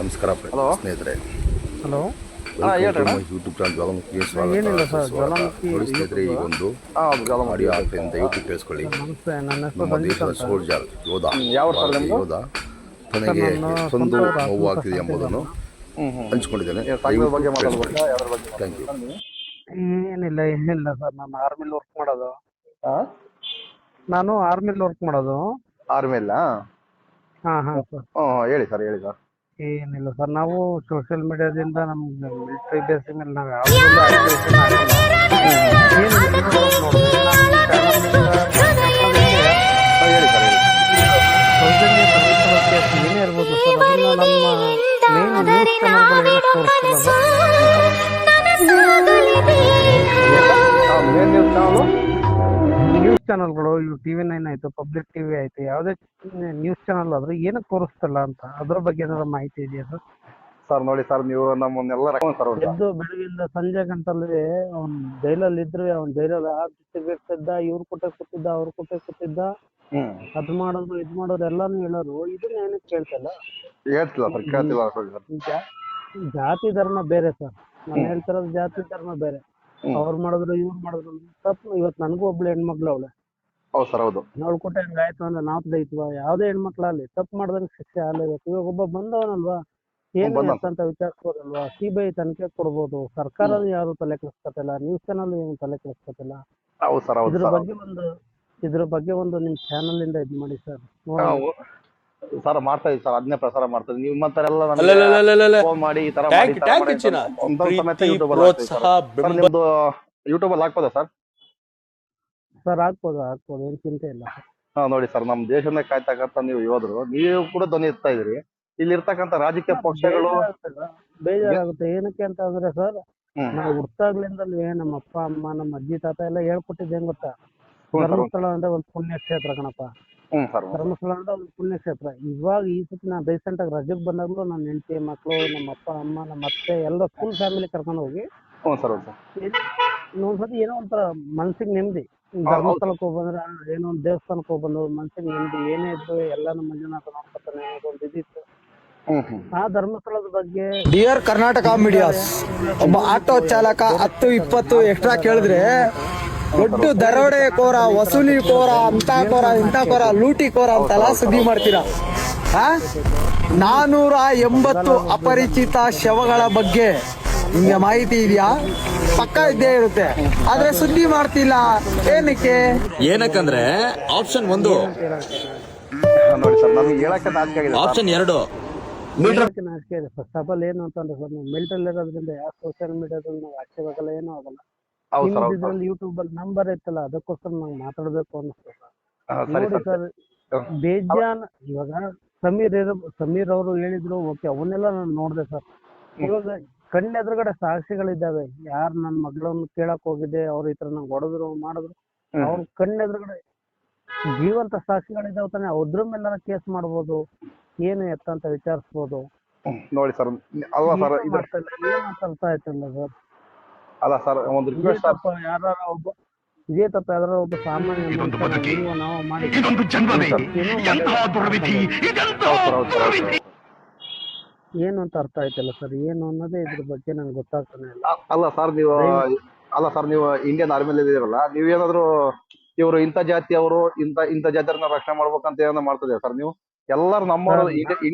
ನಮಸ್ಕಾರ ಹಲೋ ಸ್ನೇಹಿತರೆ. Hello. YouTube channel ಏನಿಲ್ಲ ಸರ್, ಸ್ವಾಗತ. ಜ್ವಾಲಾಮುಖಿ ನೋಡಿ ಸ್ನೇಹಿತರೆ, ಈ ಒಂದು ಆಡಿಯೋ ಆಪ್ನಿಂದ ಯೂಟ್ಯೂಬ್ ಕೇಳಿಸ್ಕೊಳ್ಳಿ. ನಮಸ್ತೆ, ನನ್ನ ಹೆಸರು ನಮ್ಮ ರಂಜಿತ್ ದೇಶದ ಅಂತ. ಸೋಲ್ಜರ್ ಯೋಧ, ಯಾವ ಭಾರತೀಯ ನಿಮ್ದು? ಯೋಧ ತನಗೆ ನನ್ನ ಎಷ್ಟೊಂದು ಸ್ವಂತ ನೋವು ಆಗ್ತಿದೆ ಎಂಬುದನ್ನು ಹಂಚ್ಕೊಂಡಿದ್ದೇನೆ. ಬಗ್ಗೆ ಥ್ಯಾಂಕ್ ಯು. ಏನಿಲ್ಲ ಸರ್, ನಾನು ಆರ್ಮಿಲಿ ವರ್ಕ್ ಮಾಡೋದು. ಆರ್ಮಿ ಅಲ್ಲ? ಹಾ ಸರ್. ಹೇಳಿ ಸರ್, ಹೇಳಿ ಸರ್. ಏನಿಲ್ಲ ಸರ್, ನಾವು ಸೋಷಿಯಲ್ ಮೀಡಿಯಾದಿಂದ ನಮ್ಗೆ ಮಿಲಿಟರಿ ಬೇಸ್ ಮೇಲೆ ನಾವು ಯಾವುದೊಂದು ಅಪ್ಲಿಕೇಶನ್ ಹಾಕಲ್ಲ. ಏನಿಲ್ಲ, ಇವಾಗ ನೋಡಿದ್ರೆ ನಾನು ಈ ಚಾನಲ್ನಿಂದ ಹೇಳಿ ಸರ್, ಹೇಳಿ. ಸೌಜನ್ಯ ಧರ್ಮಸ್ಥಳ ಕೇಸ್ ಏನೇ ಇರ್ಬೋದು ಸರ್, ಅದನ್ನ ನಮ್ಮ ಮೇನ್ ನ್ಯೂಸ್ ಚಾನಲ್ಗಳು ಏನಕ್ಕೆ ತೋರಿಸ್ತಿಲ್ಲ sir? Main news channel news ಚಾನಲ್ಗಳು, ಇವು TV9 ಆಯ್ತು, ಪಬ್ಲಿಕ್ ಟಿವಿ ಆಯ್ತು, ಯಾವುದೇ ನ್ಯೂಸ್ ಚಾನಲ್ ಆದ್ರೂ ಏನಕ್ಕೆ ತೋರಿಸ್ತಿಲ್ಲ ಅಂತ, ಅದ್ರ ಬಗ್ಗೆ ಏನಾದ್ರು ಮಾಹಿತಿ ಇದೆಯಾ ಸರ್? ಸರ್ ನೋಡಿ ಸರ್, ನೀವು ನಮ್ಮನ್ನೆಲ್ಲ ಸರ್ ಎದ್ದು ಬೆಳಗಿಂದ ಸಂಜೆ ಗಂಟಲ್ಲಿ ಅವ್ನು ಜೈಲಲ್ಲಿ ಇದ್ರೆ, ಅವ್ನು ಜೈಲಲ್ಲಿ ಆ ಬಿಟ್ಟಿದ್ದ, ಇವ್ರು ಕೊಟ್ಟೆ ಕೂತಿದ್ದ, ಅವ್ರು ಕೊಟ್ಟೆ ಕೂತಿದ್ದ, ಅದ್ ಮಾಡೋದು ಇದ್ ಮಾಡೋದು ಎಲ್ಲಾನು ಹೇಳೋರು, ಇದನ್ನ ಏನಕ್ಕೆ ಕೇಳ್ತಿಲ್ಲ? ಹೇಳ್ತಿಲ್ಲ ಸರ್, ಕೇಳ್ತಿಲ್ಲ ಸರ್. ಜಾತಿ ಧರ್ಮ ಬೇರೆ ಸರ್, ನಾನು ಹೇಳ್ತಿರೋದು ಜಾತಿ ಧರ್ಮ ಬೇರೆ. ಅವ್ರು ಮಾಡಿದ್ರು ಇವ್ರು ಮಾಡಿದ್ರು ತಪ್ಪು. ಇವತ್ತು ನನಗೂ ಒಬ್ಳು ಹೆಣ್ಮಕ್ಳು ಅವಳೆ. ಹೌದು ಸರ್, ಹೌದು. ಅವಳು ಕೊಟ್ಟೆ ಹಂಗಾಯ್ತು ಅಂದ್ರೆ ನಾವು ದೈತ್ವ, ಯಾವುದೇ ಹೆಣ್ಮಕ್ಳಾಗ್ಲಿ ತಪ್ಪು ಮಾಡಿದ್ರೆ ಶಿಕ್ಷೆ ಆಗಲೇಬೇಕು. ಇವಾಗ ಒಬ್ಬ ಬಂದವನಲ್ವಾ, ಏನು ಅಂತ ವಿಚಾರಿಸ್ಬೋದಲ್ವಾ? CBI ತನಿಖೆ ಕೊಡ್ಬೋದು. ಸರ್ಕಾರದ ಯಾರು ತಲೆ ಕೆಡಿಸ್ಕೊತಿಲ್ಲ, ನ್ಯೂಸ್ ಚಾನಲ್ ಏನು ತಲೆ ಕೆಡಿಸ್ಕೊತಿಲ್ಲ. ಹೌದು ಸರ್, ಹೌದು. ಇದ್ರ ಬಗ್ಗೆ ಒಂದು ನಿಮ್ ಚಾನಲ್ ಇಂದ ಇದ್ ಮಾಡಿ ಸರ್. ಸರ್ ಮಾಡ್ತಾ ಇದೀವಿ ಸರ್, ಅದನ್ನೇ ಪ್ರಸಾರ ಮಾಡ್ತಾ ಇದೀವಿ. ನಿಮ್ಮಂತರೆಲ್ಲ ಫೋನ್ ಮಾಡಿ ಈ ತರ ನಿಮ್ದು ಯೂಟ್ಯೂಬ್ ಅಲ್ಲಿ ಹಾಕ್ಬೋದಾ ಸರ್? ಸರ್ ಆಗ್ಬೋದು, ಏನ್ ಚಿಂತೆ ಇಲ್ಲ. ನೋಡಿ ಸರ್, ನಮ್ ದೇಶನೇ ಕಾಯ್ತಕ್ಕಂತ ನೀವು ಯೋಧರು, ನೀವು ಕೂಡ ಧ್ವನಿ ಇರ್ತಾ ಇದೀರಿ. ಇಲ್ಲಿ ಇರ್ತಕ್ಕಂಥ ರಾಜಕೀಯ ಪಕ್ಷಗಳು ಬೇಜಾರಾಗುತ್ತೆ. ಏನಕ್ಕೆ ಅಂತ ಅಂದ್ರೆ ಸರ್, ನಾವು ಹುಟ್ಟಾಗ್ಲಿಂದಲೇ ನಮ್ಮ ಅಪ್ಪ ಅಮ್ಮ ನಮ್ಮ ಅಜ್ಜಿ ತಾತ ಎಲ್ಲ ಹೇಳ್ಕೊಟ್ಟಿದ್ದೆ ಹೆಂಗ್ ಗೊತ್ತಾ? ಧರ್ಮಸ್ಥಳ ಅಂದ್ರೆ ಒಂದು ಪುಣ್ಯಕ್ಷೇತ್ರ ಕಣಪ್ಪ. ಧರ್ಮಸ್ಥಳ ಅಂದ್ರೆ ಒಂದು ಪುಣ್ಯಕ್ಷೇತ್ರ. ಇವಾಗ ಈ ಸತಿ ನಾ ರೀಸೆಂಟ್ ಆಗಿ ರಜೆಗೆ ಬಂದಾಗ್ಲೂ ನನ್ನ ಹೆಂಡತಿ ಮಕ್ಕಳು, ನಮ್ಮ ಅಪ್ಪ ಅಮ್ಮ, ನಮ್ಮ ಅತ್ತೆ ಎಲ್ಲ ಫುಲ್ ಫ್ಯಾಮಿಲಿ ಕರ್ಕೊಂಡು ಹೋಗಿ ಇನ್ನೊಂದ್ಸತಿ ಏನೋ ಒಂಥರ ಮನ್ಸಿಗೆ ನೆಮ್ಮದಿ. ಧರ್ಮಸ್ಥಳಕ್ಕೆ ಹೋಗ್ಬಂದ್ರೆ ಏನೋ ಒಂದು ದೇವಸ್ಥಾನಕ್ಕೆ ಹೋಗ್ಬಂದು ಮನ್ಸಿಗೆ ನೆಮ್ಮದಿ. ಏನೇ ಇದ್ರು ಎಲ್ಲ ನಮ್ಮ ಮಂಜುನಾಥ ನೋಡ್ಕೊತಾನೆ ಒಂದು ಇದಿತ್ತು. ಆ ಧರ್ಮಸ್ಥಳದ ಬಗ್ಗೆ ಡಿಯರ್ ಕರ್ನಾಟಕ ಮೀಡಿಯಾಸ್, ಒಬ್ಬ ಆಟೋ ಚಾಲಕ 10-20 ಎಕ್ಸ್ಟ್ರಾ ಕೇಳಿದ್ರೆ ದೊಡ್ಡ ದರೋಡೆಕೋರ, ವಸೂಲಿ ಕೋರ, ಅಂತ ಕೋರ, ಇಂಥ ಕೋರ, ಲೂಟಿ ಕೋರ ಅಂತೆಲ್ಲ ಸುದ್ದಿ ಮಾಡ್ತೀರಾ? 480 ಅಪರಿಚಿತ ಶವಗಳ ಬಗ್ಗೆ ನಿಮ್ಗೆ ಮಾಹಿತಿ ಇದೆಯಾ? ಪಕ್ಕ ಇದ್ದೇ ಇರುತ್ತೆ, ಆದ್ರೆ ಸುದ್ದಿ ಮಾಡ್ತಿಲ್ಲ. ಏನಕ್ಕಂದ್ರೆ ಆಪ್ಷನ್ 1, ನೋಡಿ ಸರ್, ನಮ್ಗೆ ಹೇಳಕ್ಕೆ ನಾಚಿಕೆ ಆಗಿದೆ. ಆಪ್ಷನ್ 2 ನಾಚಿಕೆ ಇದೆ. ಫಸ್ಟ್ ಆಫ್ ಆಲ್ ಏನು ಅಂತಂದ್ರೆ ಸರ್, ನಾವು ಮಿಲಿಟರಿ ಇರೋದ್ರಿಂದ ಯಾವ ಸೋಷಿಯಲ್ ಮೀಡಿಯಾದಲ್ಲಿ ನಾವು ಆಕ್ಟಿವ್ ಆಗಲ್ಲ, ಏನೂ ಆಗಲ್ಲ. ಇದ್ರಲ್ಲಿ ಯೂಟ್ಯೂಬ್ ಅಲ್ಲಿ ನಂಬರ್ ಇತ್ತಲ್ಲ, ಅದಕ್ಕೋಸ್ಕರ ನಾವು ಮಾತಾಡ್ಬೇಕು ಅನ್ನಿಸ್ತು ಸರ್. ನೋಡಿ ಸರ್, ಬೇಜಾನ್ ಇವಾಗ ಸಮೀರ್ ಅವರು ಹೇಳಿದ್ರು, ಓಕೆ, ಅವನ್ನೆಲ್ಲ ನಾನು ನೋಡಿದೆ ಸರ್. ಇವಾಗ ಕಣ್ಣೆದುರುಗಡೆ ಸಾಕ್ಷಿಗಳಿದ್ದಾವೆ. ಯಾರು ನನ್ನ ಮಗಳನ್ನ ಕೇಳಕ್ ಹೋಗಿದ್ದೆ, ಅವ್ರು ಈ ತರ ನಂಗೆ ಹೊಡೆದ್ರು ಮಾಡಿದ್ರು, ಅವ್ರ ಕಣ್ಣೆದುರುಗಡೆ ಜೀವಂತ ಸಾಕ್ಷಿಗಳಿದ್ದಾವೆ ತಾನೆ. ಅದ್ರ ಮೇಲೆ ಕೇಸ್ ಮಾಡ್ಬೋದು, ಏನು ಎತ್ತ ಅಂತ ವಿಚಾರಿಸ್ಬೋದು. ನೋಡಿ ಸರ್, ಅಲ್ವಾ ಸರ್, ಅರ್ಥ ಆಯ್ತಲ್ಲ ಸರ್? ಅಲ್ಲ ಸರ್, ಒಂದು ರಿಕ್ವೆಸ್ಟ್ ಸರ್, ಯಾರು ಒಬ್ಬ ಇದೇ ತಪ್ಪ ಯಾರು ಒಬ್ಬ ಸಾಮಾನ್ಯ ನಾವು ಮಾಡಿ ಏನು ಅಂತ ಅರ್ಥ ಆಯ್ತಲ್ಲ ಸರ್? ಏನು ಅನ್ನೋದೇ ಇದ್ರ ಬಗ್ಗೆ ನಂಗೆ ಗೊತ್ತಾಗ್ತಾನೆ ಇಲ್ಲ. ಅಲ್ಲ ಸರ್, ನೀವು ಇಂಡಿಯನ್ ಆರ್ಮಿಲಿ ಇದೀರಲ್ಲ, ನೀವೇನಾದ್ರು ಇವರು ಇಂಥ ಜಾತಿಯವರು ಇಂಥ ಜಾತಿಯವ್ರನ್ನ ರಕ್ಷಣೆ ಮಾಡ್ಬೇಕಂತ ಏನಾದ್ರು ಮಾಡ್ತಿದ್ದೀರಾ ಸರ್? ನೀವು ಎಲ್ಲರೂ ನಮ್ಮವರು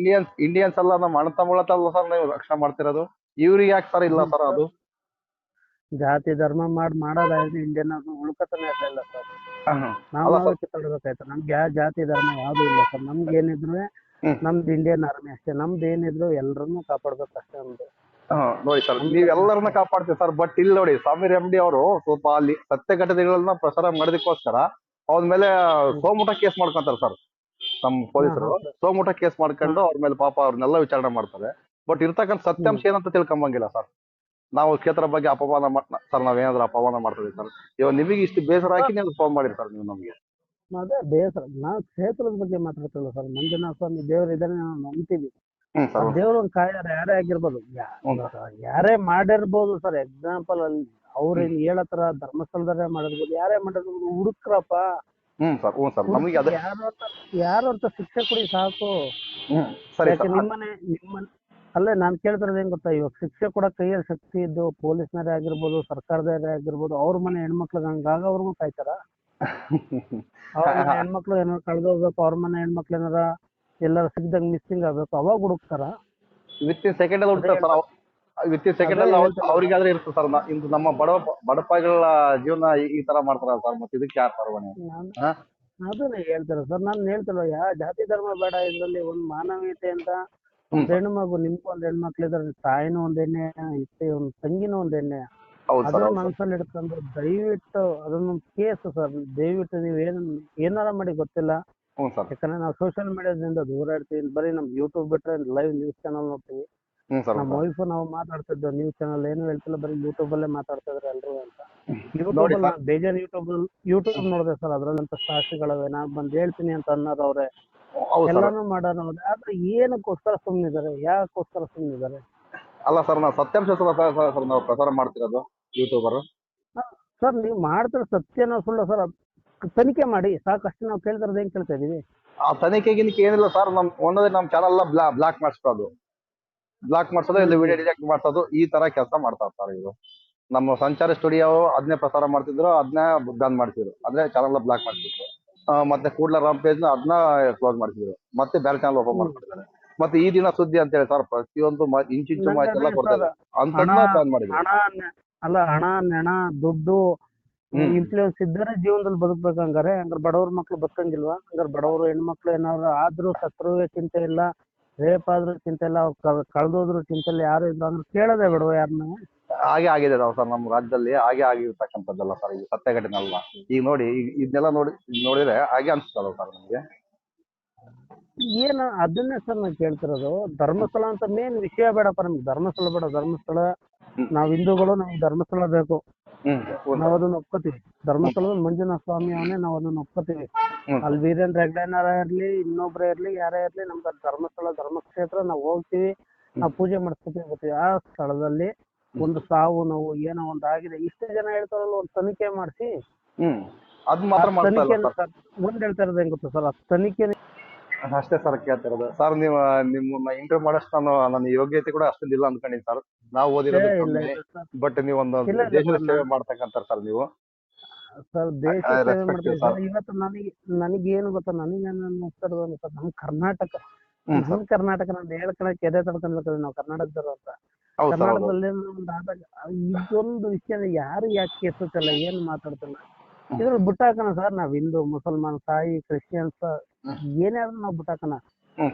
ಇಂಡಿಯನ್ಸ್ ಎಲ್ಲ ನಮ್ಮ ಅಣ್ಣ ತಮ್ಮಗಳಲ್ಲ ಸರ್ ನೀವು ರಕ್ಷಣೆ ಮಾಡ್ತಿರೋದು. ಇವ್ರಿಗೆ ಯಾಕೆ ಸರ್ ಇಲ್ಲ ಸರ್? ಅದು ಜಾತಿ ಧರ್ಮ ಮಾಡೋದಾಯ್ತು, ಇಂಡಿಯನ್ ಅದು ಉಳ್ಕತಾನೆ ಇರ್ಲಿಲ್ಲ ಸರ್. ನಾವು ಕಿತ್ತಾಡ್ಬೇಕಾಯ್ತು. ನಮ್ಗೆ ಯಾವ ಜಾತಿ ಧರ್ಮ ಯಾವ್ದು ಇಲ್ಲ ಸರ್. ನಮ್ಗೆ ಏನಿದ್ರು ನಮ್ದು ಇಂಡಿಯನ್ ಆರ್ಮಿ ಅಷ್ಟೇ. ನಮ್ದು ಏನಿದ್ರು ಎಲ್ಲರನ್ನೂ ಕಾಪಾಡ್ಬೇಕು ಅಷ್ಟೇ. ನಮ್ದು ನೋಡಿ ಸರ್, ನೀವೆಲ್ಲರನ್ನ ಕಾಪಾಡ್ತೀವಿ ಸರ್. ಬಟ್ ಇಲ್ಲಿ ನೋಡಿ, ಸಮೀರ್ MD ಅವರು ಸ್ವಲ್ಪ ಅಲ್ಲಿ ಸತ್ಯ ಘಟನೆಗಳನ್ನ ಪ್ರಸಾರ ಮಾಡೋದಕ್ಕೋಸ್ಕರ ಅವ್ರ ಮೇಲೆ ಸೋಮುಟ ಕೇಸ್ ಮಾಡ್ಕೊಂತಾರೆ ಸರ್. ನಮ್ಮ ಪೊಲೀಸರು ಸೋಮುಟ ಕೇಸ್ ಮಾಡ್ಕೊಂಡು ಅವ್ರ ಮೇಲೆ ಪಾಪ ಅವ್ರನ್ನೆಲ್ಲ ವಿಚಾರಣೆ ಮಾಡ್ತಾರೆ. ಬಟ್ ಇರ್ತಕ್ಕಂಥ ಸತ್ಯಾಂಶ ಏನಂತ ತಿಳ್ಕೊಂಬಂಗಿಲ್ಲ ಸರ್. ನಾವು ಕ್ಷೇತ್ರ ಬಗ್ಗೆ ಅಪಮಾನ ಸರ್, ನಾವೇನಾದ್ರೂ ಅಪಮಾನ ಮಾಡ್ತೀವಿ ಸರ್? ಇವಾಗ ನಿಮಗೆ ಇಷ್ಟು ಬೇಸರ ಹಾಕಿ ನೀವು ಫೋನ್ ಮಾಡಿರಿ ಸರ್ ನೀವು ನಮಗೆ. ಅದೇ ಬೇಸರ. ನಾವು ಕ್ಷೇತ್ರದ ಬಗ್ಗೆ ಮಾತಾಡ್ತಿಲ್ಲ ಸರ್. ಮಂಜುನಾಥ ಸ್ವಾಮಿ ದೇವ್ರು ಇದಾರೆ, ನಾವು ನಂಬ್ತೀವಿ. ದೇವ್ರ ಒಂದು ಕಾಯಾರ ಯಾರೇ ಆಗಿರ್ಬೋದು, ಯಾರೇ ಮಾಡಿರ್ಬೋದು ಸರ್. ಎಕ್ಸಾಂಪಲ್ ಅಲ್ಲಿ ಅವ್ರ ಹೇಳತ್ರ ಧರ್ಮಸ್ಥಳದವರೇ ಮಾಡಿರ್ಬೋದು, ಯಾರೇ ಮಾಡಿರ್ಬೋದು, ಹುಡುಕ್ರಪ್ಪ. ಯಾರು ಅಂತ ಶಿಕ್ಷೆ ಕೊಡಿ ಸಾಕು. ನಿಮ್ಮನೆ ಅಲ್ಲೇ ನಾನ್ ಕೇಳ್ತಿರೋದು ಏನ್ ಗೊತ್ತಾ, ಇವಾಗ ಶಿಕ್ಷೆ ಕೂಡ ಕೈಯಲ್ಲಿ ಶಕ್ತಿ ಇದ್ದು ಪೊಲೀಸ್ನವರೇ ಆಗಿರ್ಬೋದು, ಸರ್ಕಾರದವರೇ ಆಗಿರ್ಬೋದು, ಅವ್ರ ಮನೆ ಹೆಣ್ಮಕ್ಳಿಗೆ ಹಂಗಾಗವ್ರಿಗೂ ಕಾಯ್ತಾರ? ಅವ್ರ ಮನೆ ಹೆಣ್ಮಕ್ಳು ಏನಾರ ಕಳ್ದೋಗ್ಬೇಕು, ಅವ್ರ ಮನೆ ಹೆಣ್ಮಕ್ಳು ಏನಾರ ಎಲ್ಲಾರ ಸಿಗ್ದಂಗ್ ಮಿಸ್ಸಿಂಗ್ ಆಗ್ಬೇಕು, ಅವಾಗ ಹುಡುಕ್ತಾರ? ವಿತಿನ್ ಸೆಕೆಂಡ್ ಅಲ್ಲಿ ಹುಡ್ತಾರೆ ಸರ್. ವಿತಿನ್ ಸೆಕೆಂಡ್ ಅಲ್ಲಿ ಅವ್ರಿಗಾದ್ರೆ ಇರುತ್ತೆ ಸರ್. ಇಂದು ನಮ್ಮ ಬಡಪಾಯಿಗಳ ಜೀವನ ಈ ತರ ಮಾಡ್ತಾರ ಸರ್. ಮತ್ತೆ ಇದಕ್ಕೆ ಯಾರು ಸರ್ ಹೊಣೆ? ಹಾ? ಅದನ್ನ ಹೇಳ್ತಾರೆ ಸರ್. ನಾನು ಹೇಳ್ತಿಲ್ಲ ಯಾ ಜಾತಿ ಧರ್ಮ ಬೇಡ, ಇದರಲ್ಲಿ ಒಂದ್ ಮಾನವೀಯತೆ ಅಂತ ಒಂದ್ ಹೆಣ್ಣು ಮಗು, ನಿಮ್ಗೂ ಒಂದ್ ಹೆಣ್ಮಕ್ಳು ಇದ್ರೆ ತಾಯಿನೂ ಒಂದ್ ಎಣ್ಣೆ ಇತ್ತೆ, ಒಂದ್ ತಂಗಿನೂ ಒಂದ್ ಎಣ್ಣೆ, ಹೌದು ಸರ್. ಅದನ್ನ ಮನಸ್ಸಲ್ಲಿ ಇಟ್ಕೊಂಡು ದಯವಿಟ್ಟು ಅದನ್ನೊಂದು ಕೇಸ್ ಸರ್. ದಯವಿಟ್ಟು ನೀವು ಏನಾರ ಮಾಡಿ ಗೊತ್ತಿಲ್ಲ, ಹ್ಞೂ ಸರ್. ಯಾಕಂದ್ರೆ ನಾವು ಸೋಷಿಯಲ್ ಮೀಡಿಯಾದಿಂದ ದೂರ ಇರ್ತೀವಿ. ಬರೀ ನಮ್ ಯೂಟ್ಯೂಬ್ ಬಿಟ್ರೆ ಲೈವ್ ನ್ಯೂಸ್ ಚಾನಲ್ ನೋಡ್ತೀವಿ. ಹ್ಞೂ ಸರ್. ನಮ್ಮ ವೈಫ್ ನಾವು ಮಾತಾಡ್ತಿದ್ದೋ ನ್ಯೂಸ್ ಚಾನಲ್ ಏನು ಹೇಳ್ತಿಲ್ಲ, ಬರೀ ಯೂಟ್ಯೂಬ್ ಅಲ್ಲೇ ಮಾತಾಡ್ತಿದ್ರು ಎಲ್ರು ಅಂತ. ನೋಡಿ ಯೂಟ್ಯೂಬ್ ಸರ್. ಬೇಜಾನ್ ಯೂಟ್ಯೂಬ್ ನೋಡಿದೆ ಸರ್. ಅದ್ರಲ್ಲಂತ ಸಾಕ್ಷಿಗಳವೆ, ನಾ ಬಂದ್ ಹೇಳ್ತೀನಿ ಅಂತ ಅನ್ನೋರು ಅವ್ರೆ, ಹೌದು ಸರ್. ಎಲ್ಲಾನು ಮಾಡೋರು ಅವ್ರೆ. ಆದ್ರೆ ಏನಕ್ಕೋಸ್ಕರ ಸುಮ್ನಿದ್ದಾರೆ? ಯಾಕೋಸ್ಕರ ಸುಮ್ನಿದ್ದಾರೆ? ಅಲ್ಲ ಸರ್, ನಾವು ಸತ್ಯಾಂಶ ಸರ್ ನಾವು ಪ್ರಸಾರ ಮಾಡ್ತಿರೋದು ಯೂಟ್ಯೂಬರ್. ಸರ್ ನೀವು ಮಾಡ್ತಿರೋ ಸತ್ಯನೋ ಸುಳ್ಳು ಸರ್, ತನಿಖೆ ಮಾಡಿ ಸಾಕಷ್ಟು. ನಾವು ಕೇಳ್ತಿರೋದು ಏನ್ ಕೇಳ್ತಾ ಇದೀವಿ? ಆ ತನಿಖೆ ಗಿನಿಕೆ ಏನಿಲ್ಲ ಸರ್. ಒಂದೊಂದೇ ನಮ್ಮ ಚಾನಲ್ ಬ್ಲಾಕ್ ಮಾಡಿಸೋದು, ಇಲ್ಲಿ ವಿಡಿಯೋ ಡಿಟೆಕ್ಟ್ ಮಾಡ್ಸೋದು, ಈ ತರ ಕೆಲಸ ಮಾಡ್ತಾ ಇರ್ತಾರೆ ಇವರು. ನಮ್ಮ ಸಂಚಾರ ಸ್ಟುಡಿಯೋ ಅದನ್ನೇ ಪ್ರಸಾರ ಮಾಡ್ತಿದ್ರು, ಅದನ್ನೇ ಬ್ಯಾನ್ ಮಾಡ್ತಿದ್ರು, ಅದೇ ಚಾನಲ್ ಬ್ಲಾಕ್ ಮಾಡ್ತಿದ್ರು. ಮತ್ತೆ ಕೂಡ್ಲ ರಾಮ್ ಪೇಜ್ ಅದನ್ನ ಕ್ಲೋಸ್ ಮಾಡ್ತಿದ್ರು, ಮತ್ತೆ ಬೇರೆ ಚಾನಲ್ ಓಪನ್ ಮಾಡ್ತಿದ್ದಾರೆ. ಮತ್ತೆ ಈ ದಿನ ಸುದ್ದಿ ಅಂತ ಹೇಳಿ ಸರ್ ಪ್ರತಿಯೊಂದು ಇಂಚಿಂಚು ಮಾಹಿತಿ ಎಲ್ಲ ಕೊಡ್ತಾರೆ, ಅಂತದ್ನ ಬ್ಯಾನ್ ಮಾಡಿದ್ರು. ಹಣ ನೆಣ ದುಡ್ಡು ಇನ್ಫ್ಲೂಯೆನ್ಸ್ ಇದ್ದರೆ ಜೀವನದಲ್ಲಿ ಬದುಕ್ಬೇಕಂಗಾರೆ, ಹಂಗಾರೆ ಬಡವ್ರ ಮಕ್ಳು ಬದುಕಂಗಿಲ್ವಾ? ಹಂಗಾರೆ ಬಡವರು ಹೆಣ್ಮಕ್ಳು ಏನಾದ್ರು ಆದ್ರೂ ಸತ್ರು ಚಿಂತೆ ಇಲ್ಲ, ರೇಪ್ ಆದ್ರೂ ಚಿಂತೆ ಇಲ್ಲ, ಕಳ್ದೋದ್ರು ಚಿಂತೆ ಇಲ್ಲ, ಯಾರು ಇಲ್ಲ ಅಂದ್ರೆ ಕೇಳೋದೇ ಬಿಡುವ ಯಾರನ್ನ? ಹಾಗೆ ಆಗಿದೆ ಸರ್ ನಮ್ಮ ರಾಜ್ಯದಲ್ಲಿ, ಹಾಗೆ ಆಗಿರ್ತಕ್ಕಂಥದ್ದಲ್ಲ ಸರ್. ಇದು ಸತ್ಯ ಘಟನೆ ಅಲ್ಲ. ಈಗ ನೋಡಿ, ಇದನ್ನೆಲ್ಲ ನೋಡಿದ್ರೆ ಹಾಗೆ ಅನ್ಸ್ತಲ್ಲ ಸರ್ ನಮ್ಗೆ. ಏನು ಅದನ್ನೇ ಸರ್ ನಾನು ಕೇಳ್ತಿರೋದು. ಧರ್ಮಸ್ಥಳ ಅಂತ ಮೇನ್ ವಿಷಯ ಬೇಡಪ್ಪ ನಮ್ಗೆ, ಧರ್ಮಸ್ಥಳ ಬೇಡ. ಧರ್ಮಸ್ಥಳ ನಾವ್ ಹಿಂದೂಗಳು, ನಮ್ಗೆ ಧರ್ಮಸ್ಥಳ ಬೇಕು, ನಾವ್ ಅದನ್ನ ಒಪ್ಕೋತೀವಿ. ಧರ್ಮಸ್ಥಳದ ಮಂಜುನಾಥ ಸ್ವಾಮಿ ಅವನೇ, ನಾವ್ ಅದನ್ನ ಒಪ್ಕೋತೀವಿ. ಅಲ್ಲಿ ವೀರೇಂದ್ರ ಹೆಗ್ಗಡೆನಾರ ಇರ್ಲಿ, ಇನ್ನೊಬ್ರೇ ಇರ್ಲಿ, ಯಾರೇ ಇರ್ಲಿ, ನಮ್ಗೆ ಧರ್ಮಸ್ಥಳ ಧರ್ಮಕ್ಷೇತ್ರ ನಾವ್ ಹೋಗ್ತೀವಿ, ನಾವ್ ಪೂಜೆ ಮಾಡಿಸ್ಕೊತೀವಿ, ಬರ್ತೀವಿ. ಆ ಸ್ಥಳದಲ್ಲಿ ಒಂದು ಸಾವು ನೋವು ಏನೋ ಒಂದ್ ಆಗಿದೆ, ಇಷ್ಟು ಜನ ಹೇಳ್ತಾರಲ್ಲ, ಒಂದು ತನಿಖೆ ಮಾಡಿಸಿ. ಅದ್ ಮಾತ್ರ ಮುಂದೆ ಹೇಳ್ತಾ ಇರೋದು ಹೆಂಗ್ ಗೊತ್ತಾ ಸರ್, ಆ ತನಿಖೆ ಅಷ್ಟೇ ಸರ್ ಕೇಳ್ತಿರೋದು. ಸರ್ ನಿಮ್ಮನ್ನ ಇಂಟರ್ವ್ಯೂ ಮಾಡಷ್ಟು ನನ್ನ ಯೋಗ್ಯತೆ ಕೂಡ ಅಷ್ಟೊಂದಿಲ್ಲ ಅನ್ಕೊಂಡಿನಿ ಸರ್. ನಾವು ಓದಿರೋದು ಬಟ್ ನೀವೊಂದು ದೇಶದ ಸೇವೆ ಮಾಡ್ತಕ್ಕಂತ ಸರ್ ನೀವು. ಸರ್ ದೇಶ ಸೇವೆ ಮಾಡ್ತೀವಿ ಸರ್. ಇವತ್ತು ನನಗೇನು ಗೊತ್ತಾ, ನನಗೇನು ಅನ್ನಿಸ್ತಿರೋದು ಅಂದ್ರೆ ಸರ್, ನಮ್ ಕರ್ನಾಟಕ ನಾನು ಹೇಳ್ಕೊಳಕ್ಕೆ ಎದೆ ತಡ್ಕೊಂಡ್ಬೇಕು ನಾವು ಕರ್ನಾಟಕದವರು ಅಂತ. ಕರ್ನಾಟಕದಲ್ಲಿ ಒಂದು ಆದಾಗ ಇದೊಂದು ವಿಷಯ ಯಾರು ಯಾಕೆ ಎತ್ತುತ್ತಲ್ಲ, ಏನ್ ಮಾತಾಡ್ತಿಲ್ಲ, ಇದ್ರಲ್ಲಿ ಬಿಟ್ಟಾಕಣ ಸರ್. ನಾವ್ ಹಿಂದೂ ಮುಸಲ್ಮಾನ್ ತಾಯಿ ಕ್ರಿಶ್ಚಿಯನ್ಸ್ ಏನಾದ್ರು ನಾವ್ ಬಿಟ್ಟಾಕಣ.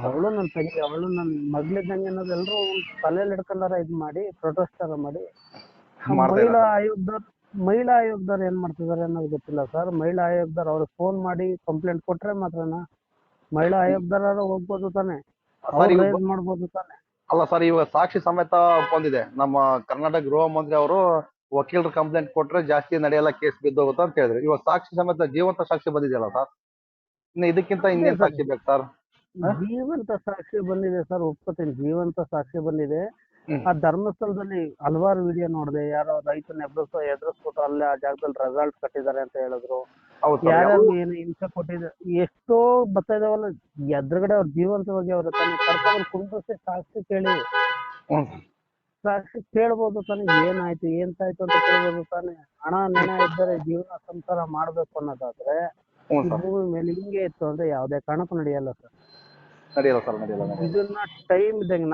ಅವಳು ನನ್ ತಂಗಿ, ಅವಳು ನನ್ ಮಗ್ಳಿದ್ದಂಗೆ ಅನ್ನೋದು ಎಲ್ರು ತಲೆಯಲ್ಲಿ ಹಿಡ್ಕೊಂಡಾರ ಇದ್ ಮಾಡಿ ಪ್ರೊಟೆಸ್ಟ್ ಮಾಡಿ. ಮಹಿಳಾ ಆಯೋಗದವ್ರು ಏನ್ ಮಾಡ್ತಿದಾರೆ ಅನ್ನೋದು ಗೊತ್ತಿಲ್ಲ ಸರ್. ಮಹಿಳಾ ಆಯೋಗದವ್ರು ಅವ್ರಿಗೆ ಫೋನ್ ಮಾಡಿ ಕಂಪ್ಲೇಂಟ್ ಕೊಟ್ರೆ ಮಾತ್ರನಾ? ಮಹಿಳಾ ಆಯೋಗದವ್ರು ಹೋಗ್ಬೋದು ತಾನೆ, ಮಾಡ್ಬೋದು ತಾನೆ? ಅಲ್ಲ ಸರ್, ಇವಾಗ ಸಾಕ್ಷಿ ಸಮೇತ ಬಂದಿದೆ. ನಮ್ಮ ಕರ್ನಾಟಕ ಗೃಹ ಮಂತ್ರಿ ಅವರು ವಕೀಲರು ಕಂಪ್ಲೇಂಟ್ ಕೊಟ್ರೆ ಜಾಸ್ತಿ ನಡೆಯಲ್ಲ, ಕೇಸ್ ಬಿದ್ದೋಗುತ್ತೆ ಅಂತ ಹೇಳಿದ್ರು. ಇವಾಗ ಸಾಕ್ಷಿ ಸಮೇತ ಜೀವಂತ ಸಾಕ್ಷಿ ಬಂದಿದೆಯಲ್ಲ ಸರ್, ಇನ್ನು ಇದಕ್ಕಿಂತ ಇನ್ನೇನ್ ಸಾಕ್ಷಿ ಬೇಕು ಸರ್? ಜೀವಂತ ಸಾಕ್ಷಿ ಬಂದಿದೆ ಸರ್, ಒಪ್ಕೋತೀನಿ. ಜೀವಂತ ಸಾಕ್ಷಿ ಬಂದಿದೆ. ಆ ಧರ್ಮಸ್ಥಳದಲ್ಲಿ ಹಲವಾರು ವಿಡಿಯೋ ನೋಡಿದೆ, ಯಾರೋ ರೈತನ ಎದುರಿಸ್ಬಿಟ್ಟು ಅಲ್ಲೇ ಆ ಜಾಗದಲ್ಲಿ ರೆಸಾರ್ಟ್ ಕಟ್ಟಿದ್ದಾರೆ ಅಂತ ಹೇಳಿದ್ರು. ಯಾರ್ಯಾರು ಏನು ಹಿಂಸೆ ಕೊಟ್ಟಿದ್ದಾರೆ, ಎಷ್ಟೋ ಬರ್ತಾ ಇದಾವಲ್ಲ ಎದುರುಗಡೆ, ಅವ್ರ ಜೀವಂತವಾಗಿ ಅವ್ರ ತಾನೇ ಕರ್ಕೊಂಡು ಕುಂದಿಸಿ ಸಾಕ್ಷಿ ಕೇಳಿ, ಸಾಕ್ಷಿ ಕೇಳ್ಬೋದು ತಾನೆ, ಏನಾಯ್ತು ಎಂತಾಯ್ತು ಅಂತ ಕೇಳ್ಬೋದು ತಾನೆ. ಹಣ ನೆನ ಇದ್ದರೆ ಜೀವನ ಸಂಸಾರ ಮಾಡ್ಬೇಕು ಅನ್ನೋದಾದ್ರೆ ಭೂಮಿ ಮೇಲೆ ಹಿಂಗೆ ಇತ್ತು ಅಂದ್ರೆ ಯಾವ್ದೇ ಕಾರಣಕ್ಕೂ ನಡೆಯಲ್ಲ ಸರ್. ಇದನ್ನ ಟೈಮ್ ಇದ್ದಂಗೆ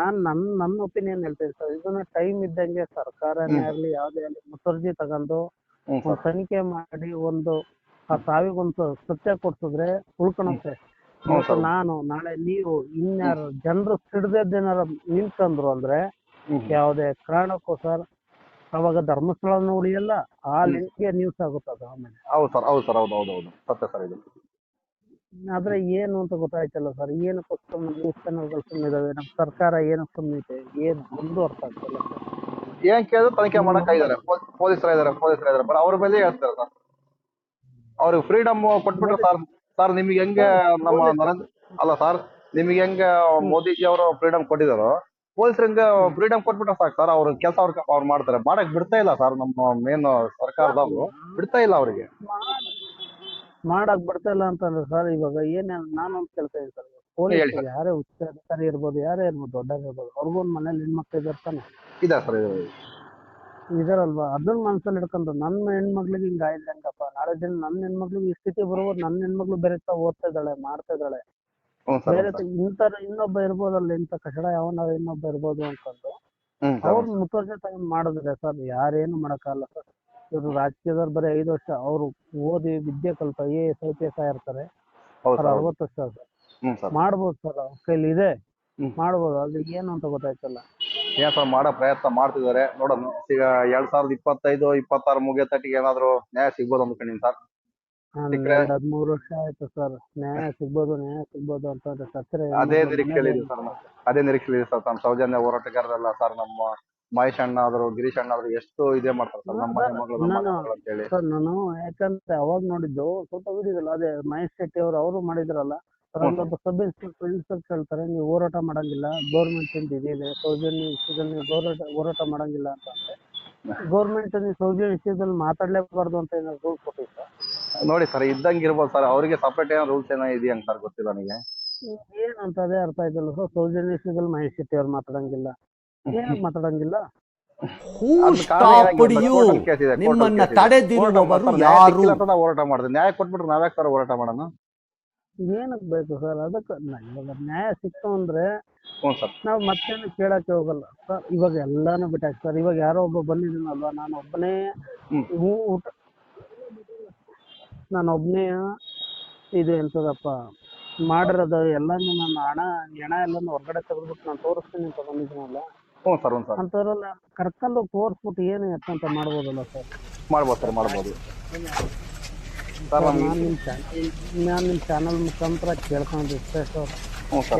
ನನ್ನ ಒಪಿನಿಯನ್ ಹೇಳ್ತೀನಿ ಸರ್. ಇದನ್ನ ಟೈಮ್ ಇದ್ದಂಗೆ ಸರ್ಕಾರನೇ ಆಗ್ಲಿ ಯಾವ್ದೇ ಆಗ್ಲಿ ಮುತರ್ಜಿ ತಗೊಂಡು ಒಂದು ತನಿಖೆ ಮಾಡಿ ಒಂದು ಆ ಸಾವಿಗೊಂದು ಸತ್ಯ ಕೊಡ್ಸಿದ್ರೆ ಉಳ್ಕೊಳತ್ತೆ. ನಾನು ನಾಳೆ ನೀವು ಇನ್ಯಾರು ಜನರು ಸಿಡ್ದೇನಾರ ನಿಂತ್ಕೊಂಡ್ರು ಅಂದ್ರೆ ಯಾವ್ದೇ ಕಾರಣಕ್ಕೂ ಸರ್ ಅವಾಗ ಧರ್ಮಸ್ಥಳನೂ ಉಳಿಯಲ್ಲ, ಆ ಲಿಂಕ್ಗೆ ನ್ಯೂಸ್ ಆಗುತ್ತದ ಆಮೇಲೆ. ಹೌದು ಸತ್ಯ ಸರ್ ಇದು. ಆದ್ರೆ ಏನು ಅಂತ ಗೊತ್ತಾಯ್ತಲ್ಲ ಸರ್, ಏನಕ್ಕೋಸ್ಕರ ನ್ಯೂಸ್ ಚಾನಲ್ಗಳು ಸುಮ್ಮನಿದಾವೆ, ನಮ್ ಸರ್ಕಾರ ಏನಕ್ಕೆ ಸುಮ್ಮನಿದೆ, ಏನ್ ಒಂದು ಅರ್ಥ ಆಗ್ತಿಲ್ಲ ಸರ್. ಏನ್ ಕೇಳಿದ್ರು ತನಿಖೆ ಮಾಡಕ್ ಇದಾರೆ, ಪೊಲೀಸರ ಬಟ್ ಅವ್ರ ಮೇಲೆ ಹೇಳ್ತಾರೆ ಸರ್. ಅವ್ರಿಗೆ ಫ್ರೀಡಮ್ ಕೊಟ್ಬಿಟ್ರೆ ಸರ್ ನಿಮ್ಗೆ ಹೆಂಗೆ ನಮ್ಮ ಅಲ್ಲ ಸರ್, ನಿಮ್ಗೆ ಹೆಂಗೆ ಮೋದಿಜಿ ಅವರು ಫ್ರೀಡಮ್ ಕೊಟ್ಟಿದಾರೋ, ಪೊಲೀಸರಿಗೆ ಫ್ರೀಡಮ್ ಕೊಟ್ಬಿಟ್ರೆ ಸಾಕು ಸರ್. ಅವ್ರ ಕೆಲಸ ಅವ್ರು ಮಾಡ್ತಾರೆ. ಮಾಡಕ್ ಬಿಡ್ತಾ ಇಲ್ಲ ಸರ್ ನಮ್ಮ ಮೇನ್ ಸರ್ಕಾರದವರು, ಬಿಡ್ತಾ ಇಲ್ಲ ಅವ್ರಿಗೆ ಮಾಡಕ್ ಬಿಡ್ತಾ ಇಲ್ಲ ಅಂತಂದ್ರೆ ಸರ್, ಇವಾಗ ಏನ್ ನಾನೊಂದು ಕೇಳ್ತಾ ಇದ್ದೀನಿ ಸರ್, ಪೊಲೀಸ್ ಯಾರೇ ಉಚ್ಚ ಅಧಿಕಾರಿ ಇರ್ಬೋದು, ಯಾರೇ ಇರ್ಬೋದು, ದೊಡ್ಡವ್ರು ಇರ್ಬೋದು, ಅವ್ರಿಗೂ ಒಂದು ಮನೇಲಿ ಹೆಣ್ಮಕ್ಳು ಇರ್ತಾನೆ ಇದೆ ಸರ್ ಇದಾರಲ್ವಾ. ಅದನ್ನ ಮನ್ಸಲ್ಲಿ ಹಿಡ್ಕೊಂಡು ನನ್ನ ಹೆಣ್ಮಕ್ಳಿಗೆ ಹಿಂಗ ಆಯ್ತು ಹೆಂಗಪ್ಪ, ನಾಳೆ ದಿನ ನನ್ನ ಹೆಣ್ಮಕ್ಳಿಗೆ ಈ ಸ್ಥಿತಿ ಬರ್ಬೋದು. ನನ್ನ ಹೆಣ್ಮಕ್ಳು ಬೇರೆ ಓದ್ತಾ ಇದ್ದಾಳೆ, ಮಾಡ್ತಾ ಇದ್ದಾಳೆ, ಹ್ಞೂ ಸರ್ ಬೇರೆ ಇಂತರ ಇನ್ನೊಬ್ಬ ಇರ್ಬೋದಲ್ಲ, ಇಂಥ ಕಷಡ ಯಾವನ ಇನ್ನೊಬ್ಬ ಇರ್ಬೋದು ಅನ್ಕೊಂಡು ಅವ್ರ ಮುತುವರ್ಜಿ ತಗೊಂಡ್ ಮಾಡಿದ್ರೆ ಸರ್ ಯಾರೇನು ಮಾಡಕ್ಕಾಗಲ್ಲ ಸರ್. ಇವ್ರು ರಾಜಕೀಯದವ್ರು ಬರೀ 5 ವರ್ಷ ಅವ್ರು ಓದಿ ವಿದ್ಯೆ ಕಲ್ತ IAS IPS ಆಗಿರ್ತಾರೆ, ಅವ್ರ 60 ವರ್ಷ ಸರ್ ಮಾಡ್ಬೋದು ಸರ್, ಅವ್ರ ಕೈಲಿ ಇದೆ ಮಾಡ್ಬೋದು. ಅದು ಏನು ಅಂತ ಗೊತ್ತಾಯ್ತಲ್ಲ. ಏನ್ ಸರ್ ಮಾಡೋ ಪ್ರಯತ್ನ ಮಾಡ್ತಿದ್ದಾರೆ ನೋಡೋಣ. ಈಗ 2025-26 ಮುಗಿಯೋ ತಟ್ಟಿಗೆ ಏನಾದ್ರು ನ್ಯಾಯ ಸಿಗ್ಬೋದು ಅನ್ಕೊಂಡಿನಿ ಸರ್. 13 ವರ್ಷ ಆಯ್ತು ಸರ್, ನ್ಯಾಯ ಸಿಗ್ಬೋದು ಅಂತಂದ್ರೆ ಸತ್ತರೆ ಅದೇ ನಿರೀಕ್ಷೆಯಲ್ಲಿ ಸರ್ ಅದೇ ನಿರೀಕ್ಷೆಯಲ್ಲಿ ಸರ್. ನಮ್ಮ ಸೌಜನ್ಯ ಹೋರಾಟಗಾರರಲ್ಲ ಸರ್, ನಮ್ಮ ಮಹೇಶ್ ಅಣ್ಣ ಆದ್ರು, ಗಿರೀಶ್ ಅಣ್ಣ ಆದ್ರು ಎಷ್ಟು ಇದೇ ಮಾಡ್ತಾರೆ ಸರ್ ನಮ್ಮ ಮನೆ ಮಗಳು ಅಂತ ಹೇಳಿ ಸರ್. ನಾನು ಯಾಕಂದ್ರೆ ಅವಾಗ ನೋಡಿದ್ದು ಸ್ವಲ್ಪ ವಿಡಿಯೋದಲ್ಲ, ಅದೇ ಮಹೇಶ್ ಶೆಟ್ಟಿ ಅವರು ಮಾಡಿದ್ರಲ್ಲ, ಒಬ್ಬ ಸಬ್ ಇನ್ಸ್ಪೆಕ್ಟರ್ ಹೇಳ್ತಾರೆ ನೀವು ಹೋರಾಟ ಮಾಡಂಗಿಲ್ಲ, ಗೌರ್ಮೆಂಟ್ ಇಂದ ಇದೆ ಸೌಜನ್ಯ ವಿಷಯದಲ್ಲಿ ನೀವು ಹೋರಾಟ ಮಾಡಂಗಿಲ್ಲ ಅಂತ. ಗೌರ್ಮೆಂಟ್ ನೀವು ಸೌಜನ್ಯ ವಿಷಯದಲ್ಲಿ ಮಾತಾಡ್ಲೇಬಾರ್ದು ಅಂತ ಏನಾದ್ರು ರೂಲ್ಸ್ ಕೊಟ್ಟಿಲ್ಲ ನೋಡಿ ಸರ್. ಇದ್ದಂಗೆ ಇರ್ಬೋದು ಸರ್, ಅವರಿಗೆ ಸಪ್ರೇಟ್ ಏನೋ ರೂಲ್ಸ್ ಏನೋ ಇದೆಯಾ ಸರ್, ಗೊತ್ತಿಲ್ಲ ನನಗೆ ಏನಂತ ಅದೇ ಅರ್ಥ ಆಯ್ತಲ್ಲ ಸರ್. ಸೌಜನ್ಯ ವಿಷಯದಲ್ಲಿ ಮಹೇಶ್ ಶೆಟ್ಟಿ ಅವ್ರು ಮಾತಾಡಂಗಿಲ್ಲ, ಏನಕ್ಕೆ ಮಾತಾಡಂಗಿಲ್ಲ? ನಿಮ್ಮನ್ನ ತಡೆದಿರುವವರು ಯಾರು? ಹೋರಾಟ ಮಾಡಿದ್ರೆ ನ್ಯಾಯ ಕೊಟ್ಬಿಟ್ರೆ ನಾವ್ಯಾಕೆ ಸರ್ ಹೋರಾಟ ಮಾಡೋಣ? ಏನಕ್ ಬೇಕು ಸರ್? ಅದಕ್ಕೆ ಇವಾಗ ನ್ಯಾಯ ಸಿಕ್ತು ಅಂದ್ರೆ ಹ್ಞೂ ಸರ್ ನಾವ್ ಮತ್ತೇನು ಕೇಳಕ್ಕೆ ಹೋಗಲ್ಲ ಸರ್. ಇವಾಗ ಎಲ್ಲಾನು ಬಿಟ್ಟಾಕ ಸರ್. ಇವಾಗ ಯಾರೋ ಒಬ್ಬ ಬಂದಿದ್ದೀನಲ್ವಾ, ನಾನು ಒಬ್ಬನೇ ಊಟ, ನಾನು ಒಬ್ಬನೇ ಇದು ಎಂತದಪ್ಪ ಮಾಡಿರೋದು ಎಲ್ಲಾನು ನನ್ನ ಹೆಣ ಎಲ್ಲಾನು ಹೊರಗಡೆ ತೆಗೆದ್ಬಿಟ್ಟು ನಾನು ತೋರಿಸ್ತೀನಿ ಅಂತ ಬಂದಿದ್ದೀನಲ್ಲ. ಹ್ಞೂ ಸರ್ ಅಂತವ್ರೆಲ್ಲ ಕರ್ಕೊಂಡು ತೋರಿಸ್ಬಿಟ್ಟು ಏನು ಎತ್ತಂತ ಮಾಡ್ಬೋದಲ್ಲ ಸರ್? ಮಾಡ್ಬೋದು ಸರ್, ಮಾಡ್ಬೋದು ಸರ್. ನಾನು ನಿಮ್ಮ ಚಾನಲ್ ಮುಖಾಂತರ ಕೇಳ್ಕೊಂಡಿದ್ದೆ ಸರ್,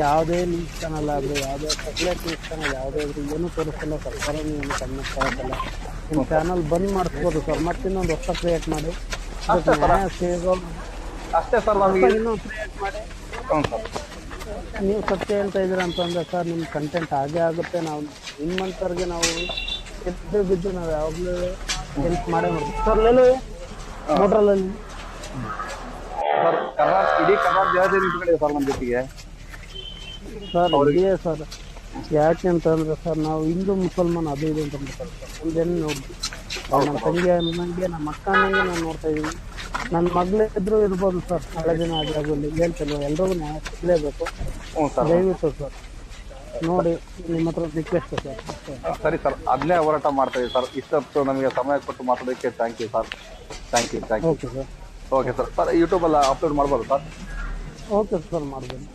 ಯಾವುದೇ ನ್ಯೂಸ್ ಚಾನಲ್ ಆದ್ರೂ, ಯಾವುದೇ ಸೆಕ್ಯುಲರ್ ನ್ಯೂಸ್ ಚಾನಲ್ ಯಾವುದೇ ಆದ್ರೂ ಏನು ತೋರಿಸಲ್ಲ ಸರ್ಕಾರ, ನೀವು ಗಮನ ತಗೋಲ್ಲ. ನಿಮ್ಮ ಚಾನಲ್ ಬಂದ್ ಮಾಡಿಸ್ಬೋದು ಸರ್, ಮತ್ತೆ ಇನ್ನೊಂದು ಹೊಸ ಕ್ರಿಯೇಟ್ ಮಾಡಿ ಅಷ್ಟೇ ಸರ್. ನಮಗೆ ಇನ್ನೊಂದು ಕ್ರಿಯೇಟ್ ಮಾಡಿ ನೀವು ಸತ್ಯ ಅಂತ ಇದ್ದೀರ ಅಂತಂದ್ರೆ ಸರ್ ನಿಮ್ಮ ಕಂಟೆಂಟ್ ಹಾಗೆ ಆಗುತ್ತೆ. ನಾವು ನಿಮ್ಮಂಥವ್ರಿಗೆ ನಾವು ಎದ್ದು ಬಿದ್ದು ನಾವು ಯಾವಾಗಲೂ ಹೆಲ್ಪ್ ಮಾಡೇ ಮಾಡ್ತೀವಿ ಸರ್. ಮೋಟ್ರಲ್ಲಿ ಸರ್ ಇಡೀ ಕರ್ನಾಟಕ ನಿಂತ್ಕೊಂಡಿದೆ ಸರ್ ನಮ್ಮ ಜೊತೆಗೆ ಸರ್. ಇದೆಯೇ ಸರ್, ಯಾಕೆ ಅಂತಂದ್ರೆ ಸರ್ ನಾವು ಹಿಂದೂ ಮುಸಲ್ಮಾನ್ ಅದು ಇದು ಅಂತ ಅಂದ್ಬಿಡ್ತಾರೆ ಸರ್. ಒಂದೇನು ನೋಡ್ತೀವಿ, ನಮ್ಮ ತಂಗಿ ಅನ್ನಂಗೆ ನಮ್ಮ ಅಕ್ಕ ಅನ್ನಂಗೆ ನಾನು ನೋಡ್ತಾ ಇದ್ದೀನಿ. ನನ್ನ ಮಗಳೇ ಇದ್ರೂ ಇರ್ಬೋದು ಸರ್, ಹಳೆ ದಿನ ಆಗಲಿ ಹೇಳ್ತಿಲ್ವ, ಎಲ್ರಿಗೂ ನ್ಯಾಯ ಸಿಗಲೇಬೇಕು. ದಯವಿಟ್ಟು ಸರ್ ನೋಡಿ, ನಿಮ್ಮ ಹತ್ರ ರಿಕ್ವೆಸ್ಟ್ ಸರ್. ಸರಿ ಸರ್, ಅದನ್ನೇ ಹೋರಾಟ ಮಾಡ್ತಾ ಇದ್ದೀವಿ ಸರ್. ಇಷ್ಟೊತ್ತು ನಮಗೆ ಸಮಯ ಕೊಟ್ಟು ಮಾತಾಡೋದಕ್ಕೆ thank you sir. Thank you. Okay sir. Okay sir. Sir ಯೂಟ್ಯೂಬಲ್ಲಿ ಅಪ್ಲೋಡ್ ಮಾಡ್ಬೋದು ಸರ್? ಓಕೆ ಸರ್, ಮಾಡ್ಬೋದು.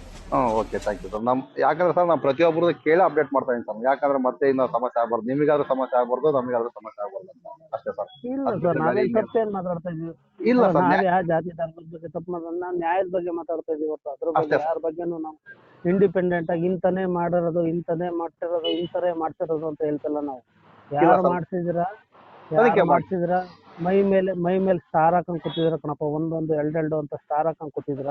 Okay, thank you sir. ಯಾಕಂದ್ರೆ ಸರ್ ನಾನು ಪ್ರತಿಯೊಬ್ಬರದ್ದು ಕೇಳಿ ಅಪ್ಡೇಟ್ ಮಾಡ್ತಾ ಇದ್ದೀನಿ ಸರ್. ಯಾಕಂದ್ರೆ ಮತ್ತೆ ಇನ್ನೂ ಸಮಸ್ಯೆ ಆಗ್ಬಾರ್ದು, ನಿಮಗಾದ್ರೂ ಸಮಸ್ಯೆ ಆಗ್ಬಾರ್ದು, ನಮಗಾದ್ರೂ ಸಮಸ್ಯೆ ಆಗ್ಬಾರ್ದು ಅಷ್ಟೇ ಸರ್. ಇಲ್ಲ ಸರ್, ನಾವೇನು ಸತ್ಯ ಏನು ಮಾತಾಡ್ತಾ ಇದೀವಿ? ಇಲ್ಲ ಸರ್, ನಾವ್ ಯಾವ ಜಾತಿ ಧರ್ಮದ ಬಗ್ಗೆ ತಪ್ಪು ನಾನು ನ್ಯಾಯದ ಬಗ್ಗೆ ಮಾತಾಡ್ತಾ ಇದೀವಿ ಹೊರತು ಅದ್ರ ಬಗ್ಗೆ ಯಾರ ಬಗ್ಗೆನೂ ನಾವು ಇಂಡಿಪೆಂಡೆಂಟ್ ಆಗಿ ಇಂತಾನೆ ಮಾಡಿರೋದು, ಇಂತಾನೆ ಮಾಡ್ತಿರೋದು, ಇಂತರೇ ಮಾಡ್ತಿರೋದು ಅಂತ ಹೇಳ್ತಿಲ್ಲ ನಾವು. ಯಾರು ಮಾಡ್ಸಿದ್ರ ಮೈ ಮೇಲೆ ಸ್ಟಾರ್ ಹಾಕೊಂಡ್ ಕೂತಿದ್ರ ಕಣಪ್ಪ, ಒಂದೊಂದು ಎರಡು ಅಂತ ಸ್ಟಾರ್ ಹಾಕೊಂಡ್ ಕೂತಿದ್ರ,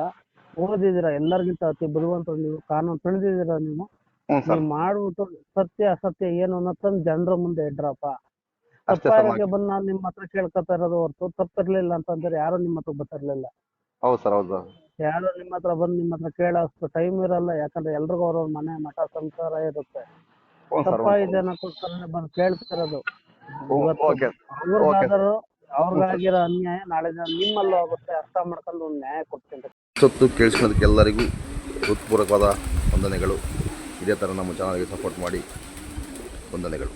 ಓದಿದಿರ, ಎಲ್ಲರಿಗಿಂತ ಅತಿ ಬುದ್ಧಿವಂತರು ನೀವು, ಕಾನೂನು ತಿಳಿದಿದ್ದೀರ ನೀವು ಮಾಡ್ಬಿಟ್ಟು ಸತ್ಯ ಅಸತ್ಯ ಏನು ಅನ್ನೋದನ್ನ ಜನರ ಮುಂದೆ ಇಡ್ರಪ್ಪ. ತಪ್ಪಾಗೆ ಬಂದು ನಾನು ನಿಮ್ಮ ಹತ್ರ ಕೇಳ್ಕೊತಾ ಇರೋದು ಹೊರತು ತಪ್ಪಿರ್ಲಿಲ್ಲ ಅಂತಂದ್ರೆ ಯಾರು ನಿಮ್ಮ ಹತ್ರ ಬರ್ತಿರ್ಲಿಲ್ಲ. ಹೌದು ಸರ್, ಹೌದು. ಯಾರು ನಿಮ್ಮ ಹತ್ರ ಬಂದು ನಿಮ್ಮ ಹತ್ರ ಕೇಳೋಷ್ಟು ಟೈಮ್ ಇರಲ್ಲ, ಯಾಕಂದ್ರೆ ಎಲ್ರಿಗೂ ಅವ್ರವ್ರ ಮನೆ ಮಠ ಸಂಸಾರ ಇರುತ್ತೆ. ತಪ್ಪಾಗಿದೆ ಅನ್ನೋಕ್ಕೋಸ್ಕರನೇ ಬಂದು ಕೇಳ್ತಿರೋದು. ಅವ್ರಿಗಾಗಿರೋ ಅನ್ಯಾಯ ನಾಳೆ ನಿಮ್ಮಲ್ಲೂ ಆಗುತ್ತೆ, ಅರ್ಥ ಮಾಡ್ಕೊಂಡು ಒಂದು ನ್ಯಾಯ ಕೊಡ್ತೀನಿ. ಇಷ್ಟೊತ್ತು ಕೇಳಿಸ್ಕೊಳ್ಳೋದಕ್ಕೆ ಎಲ್ಲರಿಗೂ ಹೃತ್ಪೂರ್ವಕವಾದ ವಂದನೆಗಳು. ಇದೇ ಥರ ನಮ್ಮ ಚಾನಲ್ಗೆ ಸಪೋರ್ಟ್ ಮಾಡಿ. ವಂದನೆಗಳು.